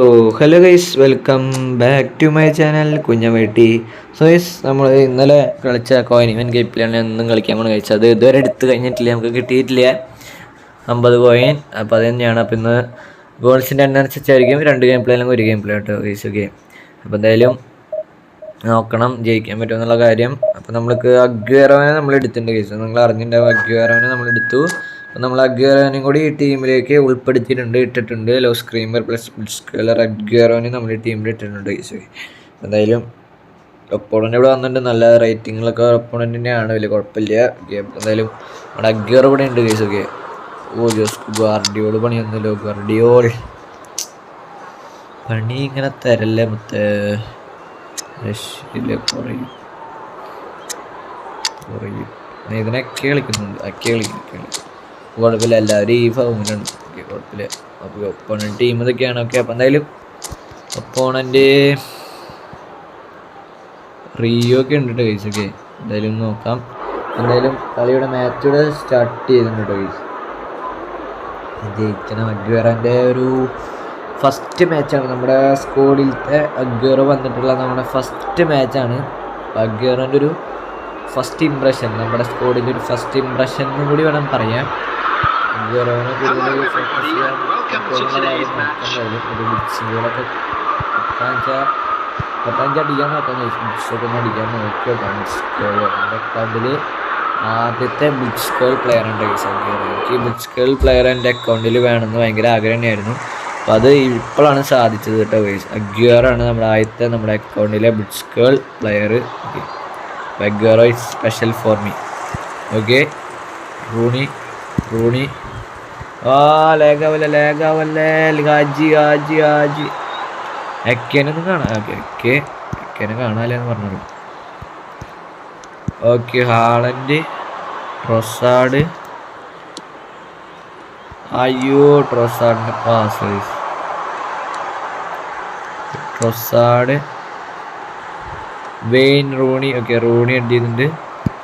Oh hello guys, welcome back to my channel Kunjametti. So guys, നമ്മൾ ഇന്നലെ കളിച്ച coin ഇവൻ ഗെയിമിലാണ് ഒന്നും കളിക്കാൻ കൊണ്ട് കഴിച്ചത്. അത് ഇതുവരെ എടുത്ത് കഴിഞ്ഞിട്ടില്ല, നമുക്ക് കിട്ടിയിട്ടില്ല 50 കോയിൻ. അപ്പോൾ അത് തന്നെയാണ്. അപ്പോൾ ഇന്ന് ഗോൾസിൻ്റെ എണ്ണം അനുസരിച്ചായിരിക്കും 2 ഗെയിം പ്ലേ അല്ലെങ്കിൽ 1 ഗെയിം പ്ലേ കേട്ടോ ഗൈസ്. ഓക്കെ, അപ്പോൾ എന്തായാലും നോക്കണം ജയിക്കാൻ പറ്റുമെന്നുള്ള കാര്യം. അപ്പോൾ നമ്മൾക്ക് അഗ്വേറോനെ നമ്മൾ എടുത്തിട്ടുണ്ട് ഗൈസ്, നിങ്ങൾ അറിഞ്ഞിട്ടുണ്ടാവും. അഗ്വേറോനെ നമ്മൾ എടുത്തു. അപ്പോൾ നമ്മൾ അഗ്വേറോനെയും കൂടി ഈ ടീമിലേക്ക് ഇട്ടിട്ടുണ്ട്. ലോ സ്ക്രീമർ പ്ലസ് സ്കെലർ അഗ്വേറോനെ നമ്മൾ ഈ ടീമിൽ ഇട്ടിട്ടുണ്ട് ഗൈസ്. എന്തായാലും ഒപ്പോണൻ്റ് ഇവിടെ വന്നിട്ടുണ്ട്. നല്ല റേറ്റിങ്ങിലൊക്കെ ഒപ്പോണൻറ്റിൻ്റെയാണ്, വലിയ കുഴപ്പമില്ല. എന്തായാലും നമ്മുടെ അഗ്വേറോ ഇവിടെ ഉണ്ട് ഗൈസ്. ഓക്കെ, ഗാർഡിയോൾ പണിയൊന്നുമില്ലോ. ഗാർഡിയോൾ പണി ഇങ്ങനെ തരല്ലേ മറ്റേ കുറയും ഇതിനൊക്കെ കളിക്കുന്നുണ്ട്. കുഴപ്പമില്ല, എല്ലാവരും ഈ ഫൗമിലുണ്ട്. ഓക്കെ, കുഴപ്പമില്ല. അപ്പോൾ ഒപ്പോണൻ്റ് ടീം ഇതൊക്കെയാണ്. ഓക്കെ, അപ്പോൾ എന്തായാലും ഒപ്പോണൻ്റ് റിയോ ഒക്കെ ഉണ്ട് ഗൈസ്. ഓക്കെ, എന്തായാലും നോക്കാം. എന്തായാലും കളിയുടെ മാച്ചിവിടെ സ്റ്റാർട്ട് ചെയ്തിട്ടുണ്ട് ഗൈസ്. ജയിക്കണം. അഗ്വേറോൻ്റെ ഒരു ഫസ്റ്റ് മാച്ചാണ് നമ്മുടെ സ്ക്വാഡിലത്തെ. അഗ്വേറോ വന്നിട്ടുള്ള നമ്മുടെ ഫസ്റ്റ് മാച്ചാണ്. അഗ്വേറോൻ്റെ ഒരു ഫസ്റ്റ് ഇംപ്രഷൻ, നമ്മുടെ സ്ക്വാഡിൻ്റെ ഒരു ഫസ്റ്റ് ഇംപ്രഷൻ എന്നും കൂടി വേണം പറയാം. അഗ്വേറോനെ കൂടുതൽ ഫോക്കസ് ചെയ്യാൻ ഒരു ബിറ്റ്സുകളൊക്കെ അടിക്കാൻ നോക്കാം. ബിറ്റ്സൊക്കെ ഒന്ന് അടിക്കാൻ നോക്കി നോക്കാം. എൻ്റെ അക്കൗണ്ടിൽ ആദ്യത്തെ ബിഗ് സ്കോൾ പ്ലെയർ ഉണ്ട് ഗൈസ്. എനിക്ക് ബിഗ് സ്കോൾ പ്ലെയർ എൻ്റെ അക്കൗണ്ടിൽ വേണമെന്ന് ഭയങ്കര ആഗ്രഹം തന്നെയായിരുന്നു. അപ്പോൾ അത് ഇപ്പോഴാണ് സാധിച്ചത് കേട്ടോ ഗൈസ്. അഗ്വേറോയാണ് നമ്മുടെ അക്കൗണ്ടിലെ big score player. Okay, Aguero is special for me. Okay, Rooney ലേഖാവല്ലേ ഗാജി എക്കേനൊന്നും കാണാം. ഓക്കെ, എക്കേനെ കാണാമല്ലെന്ന് പറഞ്ഞോളൂ. Okay, Haaland, Trossard. അയ്യോ, ട്രൊസാർഡിൻ്റെ pass. Trossard, Wayne, Rooney. Okay, Rooney അടിയുന്നുണ്ട്.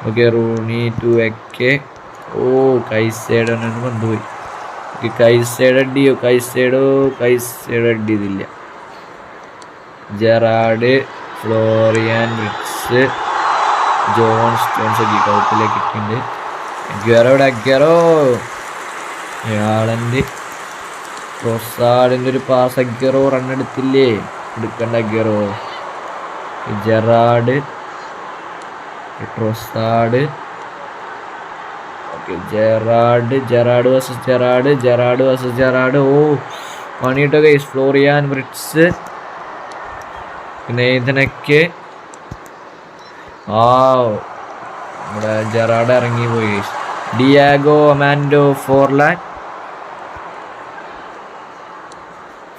ഓക്കെ, റൂണി ടു എക്കെ. ഓ, കൈസൈഡ് കൊണ്ടുപോയി. ഓക്കെ, കൈസൈഡ് അടിയതില്ല. Gerrard, Florian Wirtz, John Stones ഒക്കെ കൗപ്പിലേക്ക് ഇട്ടുണ്ട്. അഗ്വേറോ ഹാളൻഡ്, ട്രൊസാർഡിൻ്റെ ഒരു പാസ്. അഗ്വേറോ റണ്ണെടുത്തില്ലേ? എടുക്കണ്ട Aguero. Gerrard, Trossard. Okay, Gerrard versus Gerrard. Oh, പണിയിട്ടോ ഗൈസ്. ഫ്ലോറിയാൻ വിറ്റ്സ്, പിന്നെ ഇതിനൊക്കെ നമ്മുടെ ജെറാഡ് ഇറങ്ങിപ്പോയി guys. Diego Armando Forlan,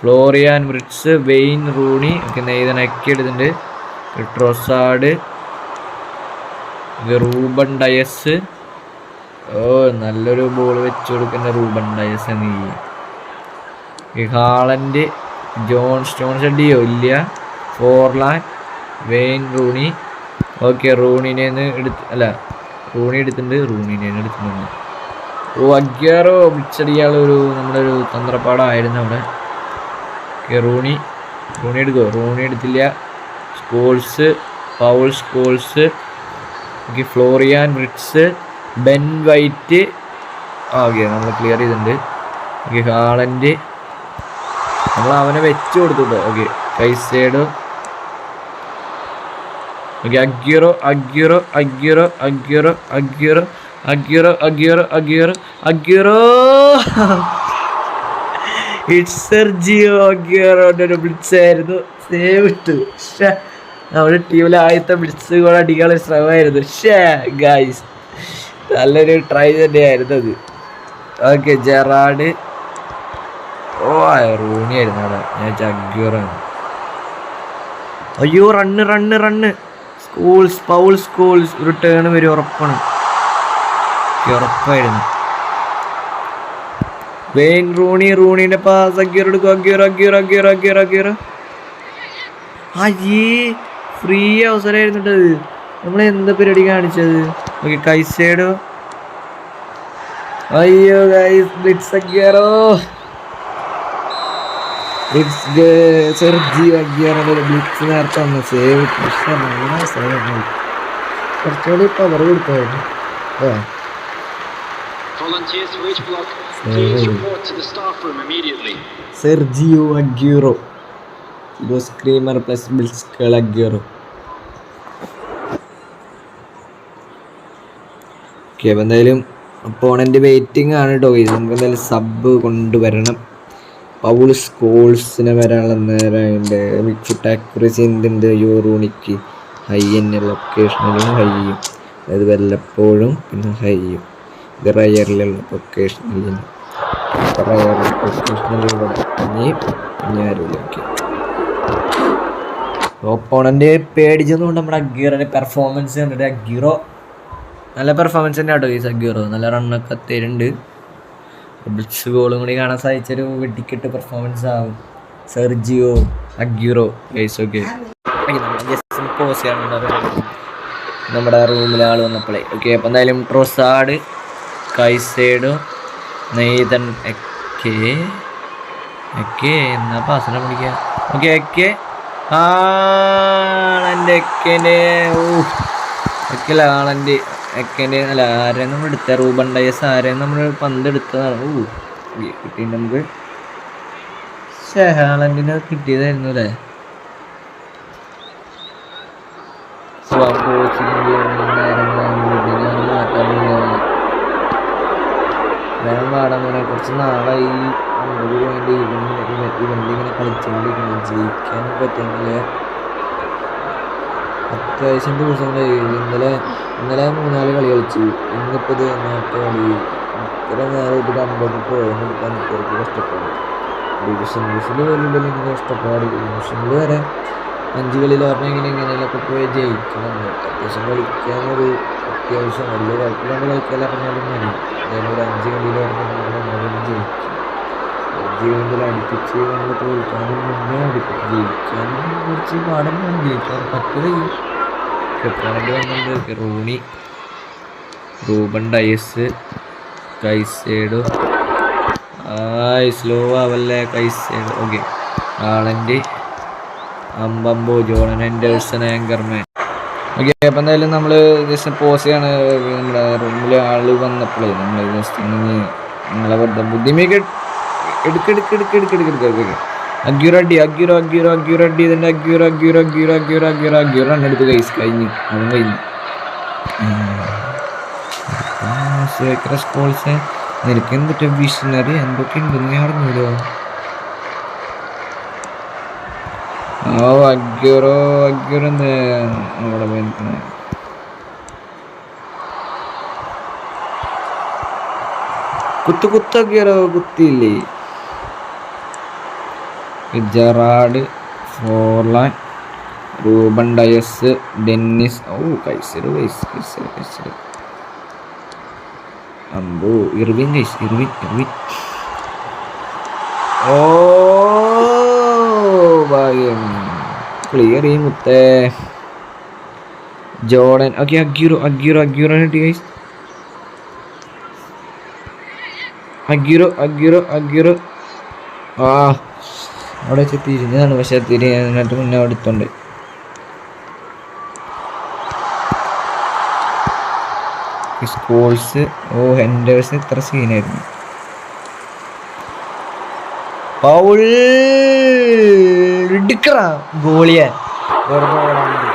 Florian Wirtz, Wayne, Rooney. Okay, ഇതിനൊക്കെ എടുത്തിട്ടുണ്ട്. Trossard, Reuben Diaz. ഓ, നല്ലൊരു ബോൾ വെച്ച് കൊടുക്കുന്ന റൂബൻ ഡയസ്. നീ ഹാളൻഡ്, ജോൺ സ്റ്റോൺസ് അടിയോ ഇല്ല. Forlan, Wayne, Rooney. Okay, Rooney എടുത്തിട്ടുണ്ട്. ഓ, അഗ്വേറോ പിടിച്ചടിയാളൊരു നമ്മുടെ ഒരു തന്ത്രപ്പാടായിരുന്നു അവിടെ. ഓക്കെ, റൂണി എടുത്തില്ല. Scholes. Okay, Florian Wirtz, Ben White. Okay, നമ്മൾ ക്ലിയർ ചെയ്തിട്ടുണ്ട്. ഓക്കെ, ഹാളൻഡ് നമ്മൾ അവനെ വെച്ച് കൊടുത്തിട്ടോ. Okay, Caicedo. Okay, Aguero. It's Sergio അഗ്വേറോന്റെ ഒരു ബ്ലിറ്റ്സ് ആയിരുന്നു. സേവ് ഇട്ടു. നമ്മുടെ ടീമിലെ ആദ്യത്തെ ബ്ലിറ്റ്സ് കൂടെ അടിക്കാനുള്ള ശ്രമമായിരുന്നു. ഗൈസ്, നല്ലൊരു ട്രൈ തന്നെയായിരുന്നു അത്. Okay, Gerard. ഓ, റൂണി ആയിരുന്നു അവിടെ. ഞാൻ അഗ്വേറോ ആണ്. അയ്യോ, റണ്ണ്. സ്കൂൾസ് ഒരു ടേൺ വരും ഉറപ്പായിരുന്നു. വെയിൻ, റൂണിന്റെ പാസ്. അഗ്വേറോ എടുക്കും. അഗ്വേറോ. അയ്യേ, ഫ്രീ അവസരമായിരുന്നിട്ടത്. നമ്മൾ എന്താ പരിപാടി കാണിച്ചത്? Okay, Caicedo. അയ്യോ ഗൈസ്, ബ്ലിറ്റ്സ് അഗ്വേറോ. സെർജി അഗ്യൂറോയുടെ ബ്ലിറ്റ്സ് നേരത്തെ വന്നു സേവ്. പക്ഷേ നല്ല സേവ് കുറച്ചുകൂടി പവർ കൊടുക്കുമായിരുന്നു. Sergio Aguero screamer plus blitz Aguero. Okay, അപ്പോൾ എന്തായാലും അപ്പോണൻ്റ് വെയിറ്റിംഗ് ആണ് കേട്ടോ. നമുക്ക് എന്തായാലും സബ് കൊണ്ടുവരണം. പൗൾ സ്കോൾസിനെ വരാനുള്ള നേരമുണ്ട്. മിക്ഫുട്ട് ആക്യുറസി എന്തുണ്ട്, യൂറോണിക്ക് ഹൈ തന്നെ, ലൊക്കേഷനിലും ഹൈയും, അതായത് വല്ലപ്പോഴും പിന്നെ ഹൈയും. ഇത് റയറിലുള്ള ലൊക്കേഷനിൽ ഇവിടെ ഇനി ആരുമില്ല. ഓക്കെ, ഓപ്പോണൻ്റ് പേടിച്ചതുകൊണ്ട് നമ്മുടെ അഗ്യൂറോൻ്റെ പെർഫോമൻസ് കണ്ടിട്ട് അഗ്യൂറോ നല്ല പെർഫോമൻസ് തന്നെ കേട്ടോ. ഈ അഗ്യൂറോ നല്ല റണ്ണൊക്കെ തരുന്നുണ്ട്. ബ്ലിറ്റ്സ് ഗോളും കൂടി കാണാൻ സാധിച്ചൊരു വെടിക്കെട്ട് പെർഫോമൻസ് ആവും Sergio Aguero guys. Okay, pause ചെയ്യാനുണ്ട് നമ്മുടെ റൂമിൽ ആൾ വന്നപ്പോഴേ. ഓക്കെ, അപ്പോൾ എന്തായാലും ട്രോസാഡ്, കൈസേഡോ, നെയ്തൻ എന്നാ പാസിനെ പിടിക്കുക. ഓക്കെ, എക്കൻ്റെ അല്ല ആരെയും നമ്മൾ എടുത്ത റൂബൻ ഡയസ് ആരെയും നമ്മൾ പന്ത് എടുത്തതാണ്. കിട്ടിയിട്ട് നമുക്ക് ഹാളൻഡിനെ കിട്ടിയതായിരുന്നു അല്ലേ. വേണം പാടാൻ പോലെ കുറച്ച് നാളായി 50 പോയിന്റ് ഇവന്റിങ്ങനെ കളിച്ചുകൊണ്ടിരിക്കണം. ജയിക്കാൻ പറ്റുന്നില്ല. അത്യാവശ്യം ദിവസങ്ങളായി. ഇന്നലെ 3-4 കളി കളിച്ചു. ഇന്നിപ്പോൾ ഇത് നാട്ട് കളി. ഇത്ര നേരമായിട്ട് 50 പോയെന്ന് എടുക്കാൻ എനിക്ക് കഷ്ടപ്പാട്. ഡിവിഷനിൽ വരുമ്പോൾ ഇങ്ങനെ കഷ്ടപ്പാട്. ഡിവിഷനിൽ വരെ 5 കളിയിൽ പറഞ്ഞാൽ ഇങ്ങനെയൊക്കെ പോയി ജയിക്കണം. അത്യാവശ്യം കളിക്കാനൊരു അത്യാവശ്യം വലിയ കുഴപ്പമില്ലാണ്ട് കളിക്കാതെ പറഞ്ഞാലും മതി. അതായത് ഒരു 5 കളിയിൽ പറഞ്ഞാൽ ജയിക്കും. 5 കളിയിൽ അടുപ്പിച്ച് നമ്മൾ തോൽക്കാനും മുന്നേ ജയിക്കാനും കുറച്ച് പാടന്നെയാണ്. ജയിക്കാൻ പറ്റുകയും കെട്ടാണെങ്കിൽ വന്നിട്ടുണ്ട്. Rooney, Ruben Dias, Caicedo. Slow ആവല്ലേ കൈസേഡോ. ഓക്കെ, ഹാളൻഡ്, അമ്പമ്പോ, ജോർഡൻ ഹെൻഡേഴ്സൺ, ആങ്കർമാൻ. ഓക്കെ, അപ്പം എന്തായാലും നമ്മൾ ജസ്റ്റ് പോസ് ചെയ്യാണ്. നമ്മുടെ റൂമിൽ ആൾ വന്നപ്പോഴേ നമ്മൾ ജസ്റ്റ് നിങ്ങളെ വെറുതെ ബുദ്ധിമുട്ട് എടുക്കെടുക്കെടുക്കെടുക്കെടുക്കെടുക്കെ. അഗ്യൂറഡി ഇതിൻ്റെ അഗ്യൂറോ എന്നെടുത്ത് കൈസ് കഴിഞ്ഞു. അതും കഴിഞ്ഞു. സ്കോൾസ് നിനക്ക് എന്തിട്ട് വിഷനറി എന്തൊക്കെ ഉണ്ടെന്ന് ഞാൻ അറിഞ്ഞൂലോ. അഗ്യൂറോ അവിടെ പോയിരിക്കണേ. അഗ്യൂറോ കുത്തിയില്ലേ. Gerrard, Forlan, Ruben Dias, Dennis. കൈസർ അമ്പോ, ഇർവിൻ. ഭാഗ്യം ക്ലിയർ ചെയ്യും മുത്തേ. ജോർഡൻ. ഓക്കെ, അഗ്യൂറോ കിട്ടി ഗൈസ്. അഗ്യൂറോ അവിടെ വെച്ച് തിരിഞ്ഞതാണ്. പക്ഷെ തിരിഞ്ഞിട്ട് മുന്നേ അടുത്തുണ്ട്. സ്കോൾസ്. ഹെൻഡേഴ്സ് ഇത്ര സീനായിരുന്നു. പൗൾ ഗോളിയാൻ വെറുതെ ഓടാൻ വേണ്ടി.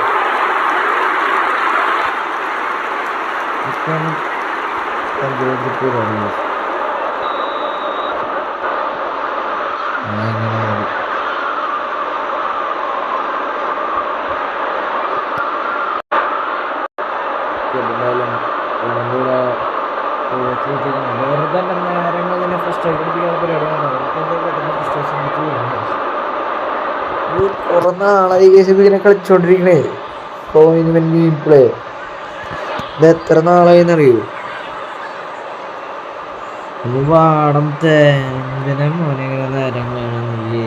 വെറുതെ നേരങ്ങൾ തന്നെ ഫ്രസ്ട്രേഷൻ പിടിക്കാനുള്ള പരിപാടിയാണ്. കുറേ നാളായി ഇങ്ങനെ കളിച്ചോണ്ടിരിക്കണേ ടൂർണമെന്റ് ഗെയിം പ്ലേ. ഇത് എത്ര നാളായിന്നറിയോ? വാടം തേങ്ങനെ മോനെ നേരങ്ങളാണ്. നീ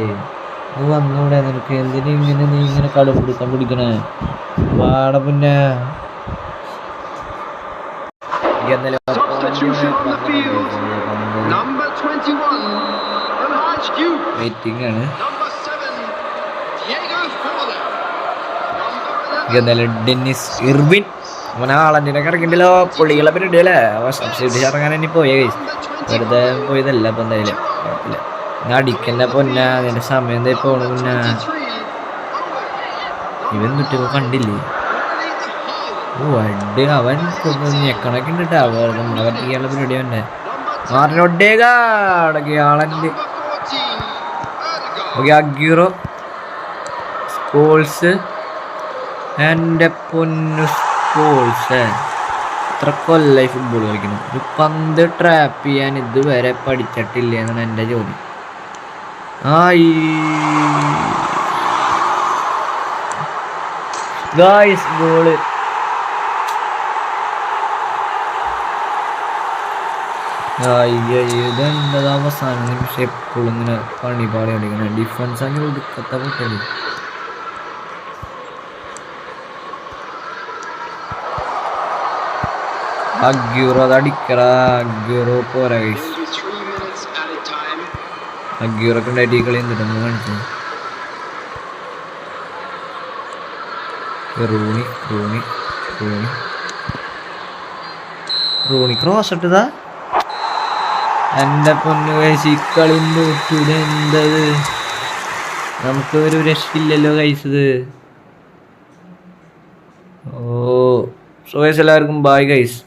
വന്നൂടെ? നിനക്ക് എന്തിനാ ഇങ്ങനെ നീ ഇങ്ങനെ കടുപിടുത്തം പിടിക്കണേ? വാട പിന്നെ മീറ്റിംഗ് ആണ്. എന്തായാലും ഡെന്നിസ് ഇർവിൻ അവനെ ആളന്റിനൊക്കെ ഇറങ്ങിയിട്ടല്ലോ പുള്ളികളെ പരിപാടി അല്ലേ സബ്സിഡി ഇറങ്ങാൻ ഇനി പോയ കൈസ് വെറുതെ പോയതല്ല അപ്പം എന്തായാലും കുഴപ്പമില്ല ഞാൻ അടിക്കന്നെ പൊന്ന അതിൻ്റെ സമയം എന്താ പോണ പിന്നെ ഇവൻ കിട്ടിയപ്പോൾ കണ്ടില്ലേ ഓ അടി അവൻ ഞെക്കണൊക്കെ ഉണ്ട് കേട്ടോ അവർ നമ്മളെ പറ്റിക്കാനുള്ള പരിപാടി തന്നെ മാറിനൊട്ടേക അടക്കി ആളൻ്റെ ഓക്കെ അഗ്യൂറോ സ്കോൾസ് എൻ്റെ പൊന്നു സ്കോൾസ് എത്ര കൊല്ലായി ഫുട്ബോൾ കളിക്കണം ഒരു പന്ത് ട്രാപ്പ് ചെയ്യാൻ ഇതുവരെ പഠിച്ചിട്ടില്ല എന്നാണ് എൻ്റെ ചോദ്യം ഗായ്സ് ഗോള് ഇതെന്തത് അവസാന നിമിഷം എപ്പോഴും ഇങ്ങനെ പണിപാടി കളിക്കണം ഡിഫൻസ് അങ്ങനെ ഒടുക്കത്തെ പൊട്ടല് അഗ്യൂറോ അത് അടിക്കടാ അഗ്യൂറോ പോരാ ഗൈസ് അഗ്യൂറൊക്കെ ഉണ്ടായിട്ട് ഈ കളി എന്തിട്ട് നമ്മൾ കാണിച്ചത് Rooney Rooney Rooney Rooney cross ഇട്ടതാ എൻ്റെ പൊന്നു കഴിച്ച് ഈ കളി നോക്കൂടെ എന്തത് നമുക്ക് ഒരു രക്ഷയില്ലല്ലോ കഴിച്ചത് ഓ സോ ഗൈസ് എല്ലാവർക്കും ബൈ ഗൈസ്